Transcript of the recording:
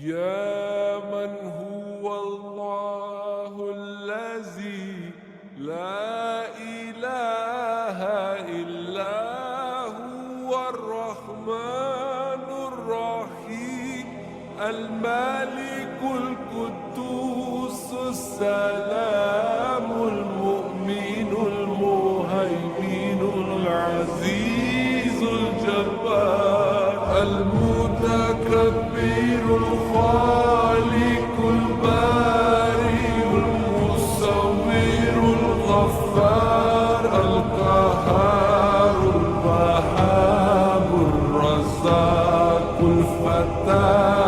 يا من هو الله الذي لا إله إلا هو الرحمن الرحيم الملك القدوس السلام المؤمن المهيمن العزيز الجبار المتكبر الخالق البارئ المصور الغفار القهار الوهاب الرزاق الفتاح